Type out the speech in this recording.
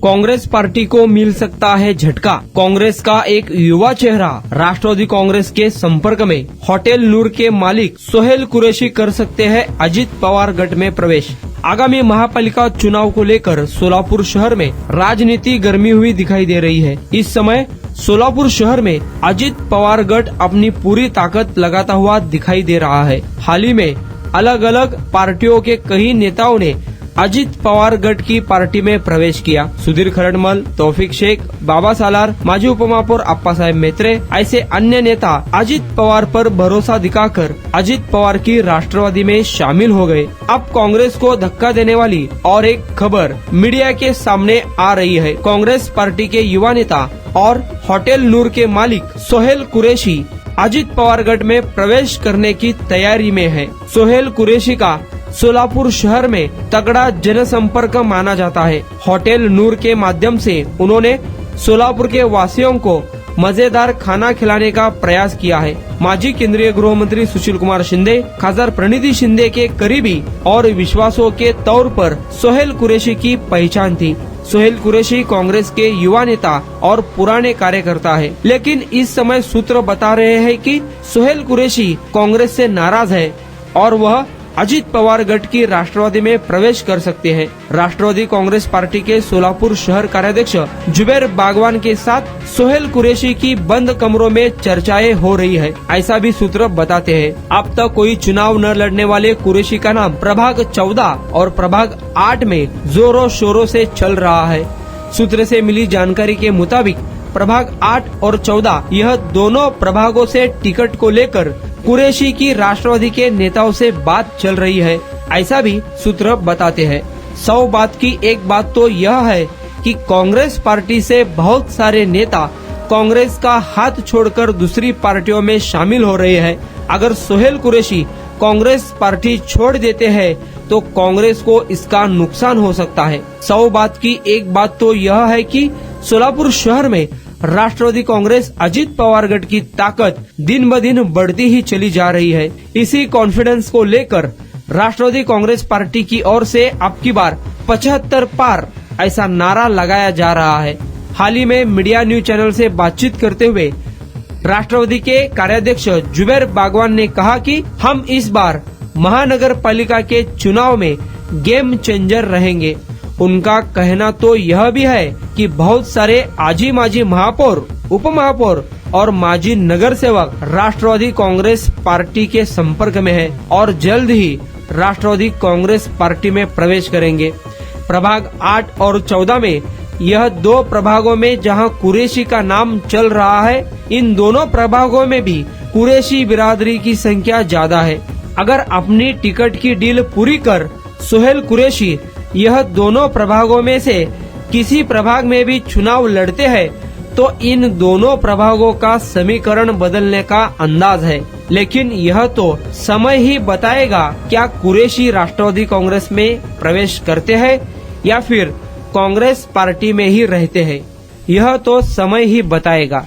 Congress party को मिल सकता है झटका। कांग्रेस का एक युवा चेहरा राष्ट्रवादी कांग्रेस के संपर्क में। होटल नूर के मालिक सोहेल कुरैशी कर सकते हैं अजित पवार गठ में प्रवेश। आगामी महापालिका चुनाव को लेकर सोलापुर शहर में राजनीति गर्मी हुई दिखाई दे रही है। इस समय सोलापुर शहर में अजित पवार गठ अपनी पूरी ताकत लगाता हुआ दिखाई दे रहा है। हाल ही में अलग अलग पार्टियों के कई नेताओं ने अजित पवार गठ की पार्टी में प्रवेश किया। सुधीर खरडमल, तौफिक शेख, बाबा सालार, माजी उपमहापौर अप्पा साहेब मेत्रे ऐसे अन्य नेता अजित पवार पर भरोसा दिखाकर अजित पवार की राष्ट्रवादी में शामिल हो गए। अब कांग्रेस को धक्का देने वाली और एक खबर मीडिया के सामने आ रही है। कांग्रेस पार्टी के युवा नेता और होटल नूर के मालिक सोहेल कुरैशी अजित पवार गठ में प्रवेश करने की तैयारी में है। सोहेल कुरैशी का सोलापुर शहर में तगड़ा जनसंपर्क माना जाता है। होटल नूर के माध्यम से उन्होंने सोलापुर के वासियों को मजेदार खाना खिलाने का प्रयास किया है। माजी केंद्रीय गृह मंत्री सुशील कुमार शिंदे, खासदार प्रणिति शिंदे के करीबी और विश्वासों के तौर पर सोहेल कुरैशी की पहचान थी। सोहेल कुरैशी कांग्रेस के युवा नेता और पुराने कार्यकर्ता है, लेकिन इस समय सूत्र बता रहे हैं कि सोहेल कुरैशी कांग्रेस से नाराज है और वह अजित पवार गठ की राष्ट्रवादी में प्रवेश कर सकते हैं। राष्ट्रवादी कांग्रेस पार्टी के सोलापुर शहर कार्याध्यक्ष जुबैर बागवान के साथ सोहेल कुरैशी की बंद कमरों में चर्चाएं हो रही है, ऐसा भी सूत्र बताते हैं। अब तक कोई चुनाव न लड़ने वाले कुरैशी का नाम प्रभाग 14 और प्रभाग 8 में जोरों शोरों से चल रहा है। सूत्र से मिली जानकारी के मुताबिक प्रभाग 8 और 14 यह दोनों प्रभागों से टिकट को लेकर कुरैशी की राष्ट्रवादी के नेताओं से बात चल रही है, ऐसा भी सूत्र बताते हैं। 100 बात की एक बात तो यह है कि कांग्रेस पार्टी से बहुत सारे नेता कांग्रेस का हाथ छोड़कर दूसरी पार्टियों में शामिल हो रहे हैं। अगर सोहेल कुरैशी कांग्रेस पार्टी छोड़ देते हैं तो कांग्रेस को इसका नुकसान हो सकता है। 100 बात की एक बात तो यह है कि सोलापुर शहर में राष्ट्रवादी कांग्रेस अजित पवार गठ की ताकत दिन ब दिन बढ़ती ही चली जा रही है। इसी कॉन्फिडेंस को लेकर राष्ट्रवादी कांग्रेस पार्टी की ओर से अब की बार 75 पार ऐसा नारा लगाया जा रहा है। हाल ही में मीडिया न्यूज चैनल से बातचीत करते हुए राष्ट्रवादी के कार्याध्यक्ष जुबैर बागवान ने कहा कि हम इस बार महानगर पालिका के चुनाव में गेम चेंजर रहेंगे। उनका कहना तो यह भी है कि बहुत सारे आजी माजी महापौर, उप महापौर और माजी नगर सेवक राष्ट्रवादी कांग्रेस पार्टी के संपर्क में है और जल्द ही राष्ट्रवादी कांग्रेस पार्टी में प्रवेश करेंगे। प्रभाग 8 और 14 में यह दो प्रभागों में जहां कुरैशी का नाम चल रहा है, इन दोनों प्रभागों में भी कुरैशी बिरादरी की संख्या ज्यादा है। अगर अपनी टिकट की डील पूरी कर सोहेल कुरैशी यह दोनों प्रभागों में से किसी प्रभाग में भी चुनाव लड़ते हैं तो इन दोनों प्रभागों का समीकरण बदलने का अंदाज है। लेकिन यह तो समय ही बताएगा क्या कुरैशी राष्ट्रवादी कांग्रेस में प्रवेश करते हैं या फिर कांग्रेस पार्टी में ही रहते हैं। यह तो समय ही बताएगा।